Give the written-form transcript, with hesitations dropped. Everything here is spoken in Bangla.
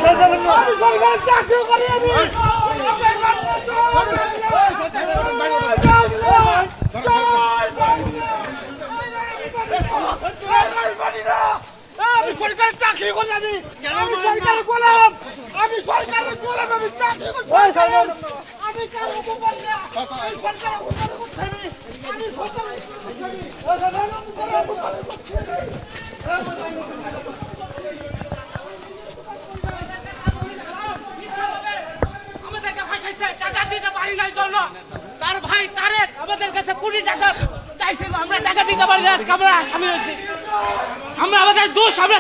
সরকারের চাকরি করি আমি। আমি সরকারের চাকরি করি আমি। আমি সরকারের গোলাম। আমি সরকারের গোলাম। আমি চাকরি করি। আমি কারো গোলাম না। আমি সরকারের গোলাম করছি আমি। আমি সরকারের আমাদেরকে ফাঁসাইছে, টাকা দিতে পারি নাই জন্য তার ভাই তারেক আমাদের কাছে কোটি টাকা চাইছিল, আমরা টাকা দিতে পারি না, আজকে আমরা আসামি হয়েছি। আমরা আমাদের দোষ আমরা